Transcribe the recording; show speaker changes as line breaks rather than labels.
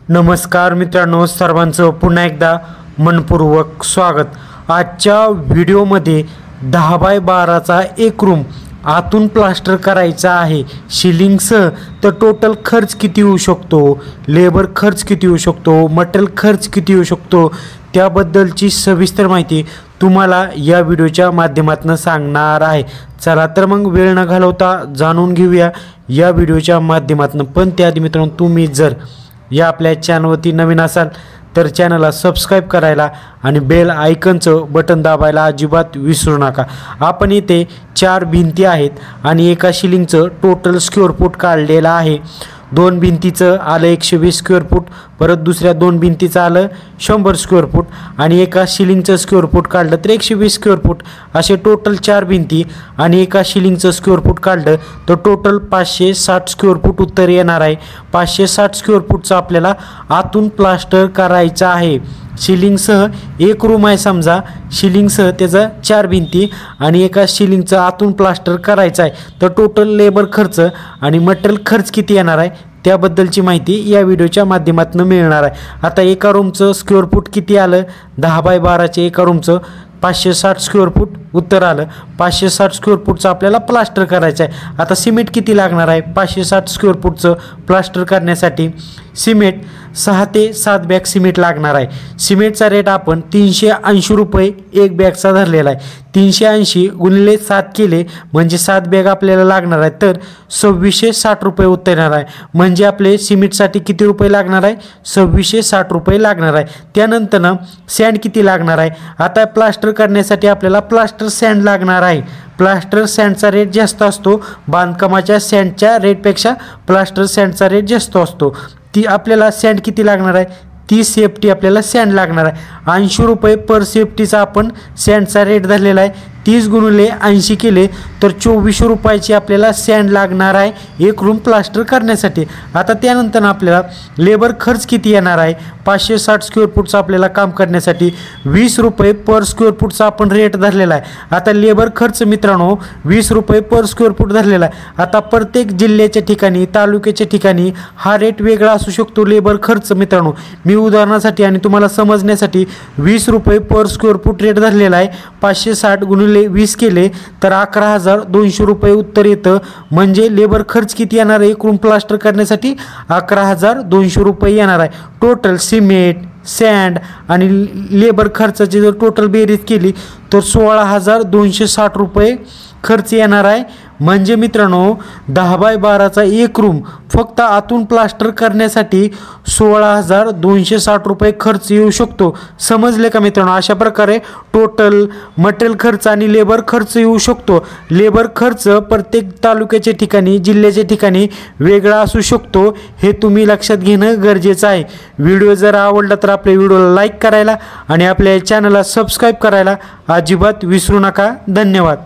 नमस्कार मित्रांनो, सर्वांचं पुन्हा एकदा मनपूर्वक स्वागत। आजच्या व्हिडिओमध्ये 10 बाय 12चा एक रूम आतून प्लास्टर करायचा आहे शिलिंगसह। तर टोटल खर्च किती होऊ शकतो, लेबर खर्च किती होऊ शकतो, मटेरियल खर्च किती होऊ शकतो, त्याबद्दलची सविस्तर माहिती तुम्हाला या व्हिडिओच्या माध्यमातून सांगणार आहे। चला तर मग वेळ न घालवता जाणून घेऊया या व्हिडिओच्या माध्यमातून। पण त्याआधी मित्रांनो, तुम्ही जर या आपल्या चॅनलवरती नवीन असाल तर चॅनलला सबस्क्राइब करायला आणि बेल आयकॉनचं बटन दाबायला अजिबात विसरू नका। आपण इथे 4 भिंती आहेत आणि एका शिलिंगचं टोटल स्क्वेअर फूट काढलेलं आहे। 2 भिंतीचं आलं 120 स्क्वेअर फूट, परत दुसऱ्या 2 भिंतीचं आलं 100 स्क्वेअर फूट आणि एका शिलिंगचं स्क्वेअर फूट काढलं तर 120 स्क्वेअर फूट। असे टोटल 4 भिंती आणि एका शिलिंगचं स्क्वेअर फूट काढलं तर टोटल 560 स्क्वेअर फूट उत्तर येणार आहे। 560 स्क्वेअर फूटचं आपल्याला आतून प्लास्टर करायचं आहे। शिलिंगसह एक रूम आहे, समजा शिलिंगसह त्याचा 4 भिंती आणि एका शिलिंगचं आतून प्लास्टर करायचं आहे। तर टोटल लेबर खर्च आणि मटेरियल खर्च किती येणार आहे त्याबद्दलची माहिती या व्हिडिओच्या माध्यमातून मिळणार आहे। आता एका रूमचं स्क्वेअर फूट किती आलं, 10 बाय 12चे एका रूमचं 560 स्क्वेअर फूट उत्तर आलं। 560 स्क्वेअर फूटचं आपल्याला प्लास्टर करायचं आहे। आता सिमेंट किती लागणार आहे 560 स्क्वेअर फूटचं प्लास्टर करण्यासाठी? सिमेंट 6 ते 7 बॅग सिमेंट लागणार आहे। सिमेंटचा रेट आपण 380 रुपये एक बॅगचा धरलेला आहे। 380 गुणिले 7 केले म्हणजे 7 बॅग आपल्याला लागणार आहे, तर 2660 रुपये उत्तर येणार आहे। म्हणजे आपले सिमेंटसाठी किती रुपये लागणार आहे, 2660 रुपये लागणार आहे। त्यानंतर सँड किती लागणार आहे? आता प्लास्टर करण्यासाठी आपल्याला प्लास्टर सँड लागणार आहे। प्लास्टर सँडचा रेट जास्त असतो, बांधकामाच्या सँडच्या रेटपेक्षा प्लास्टर सँडचा रेट जास्त असतो। ती आपल्याला सँड किती लागणार आहे, 30 सेफ्टी आपल्याला सँड लागणार आहे। 80 रुपये पर सेफ्टीचा आपण सँडचा रेट धरलेला आहे। 30 गुणिले 80 केले तर 2400 रुपयाची आपल्याला सँड लागणार आहे एक रूम प्लास्टर करण्यासाठी। आता त्यानंतर आपल्याला लेबर खर्च किती येणार आहे, 560 स्क्वेअर फूटचं आपल्याला काम करण्यासाठी 20 रुपये पर स्क्वेअर फूटचा आपण रेट धरलेला आहे। आता लेबर खर्च मित्रांनो 20 रुपये पर स्क्वेअर फूट धरलेला आहे। आता प्रत्येक जिल्ह्याच्या ठिकाणी, तालुक्याच्या ठिकाणी हा रेट वेगळा असू शकतो लेबर खर्च मित्रांनो। मी उदाहरणासाठी आणि तुम्हाला समजण्यासाठी 20 रुपये पर स्क्वेअर फूट रेट धरलेला आहे। 560 गुणिले 20 केले तर 11,200 रुपये उत्तर येतं। म्हणजे लेबर खर्च किती येणार आहे एक रूम प्लास्टर करण्यासाठी, 11,200 रुपये येणार आहे। टोटल सिमेंट, सँड आणि लेबर खर्चाची जर टोटल बेरीज केली तर 16,260 रुपये खर्च येणार आहे। म्हणजे मित्रांनो 10 बाय 12चा एक रूम फक्त आतून प्लास्टर करण्यासाठी 16,260 रुपये खर्च येऊ शकतो। समजले का मित्रांनो? अशा प्रकारे टोटल मटेरियल खर्च आणि लेबर खर्च येऊ शकतो। लेबर खर्च प्रत्येक तालुक्याच्या ठिकाणी, जिल्ह्याच्या ठिकाणी वेगळा असू शकतो, हे तुम्ही लक्षात घेणं गरजेचं आहे। व्हिडिओ जर आवडला तर आपल्या व्हिडिओला लाईक करायला आणि आपल्या चॅनलला सबस्क्राईब करायला अजिबात विसरू नका। धन्यवाद।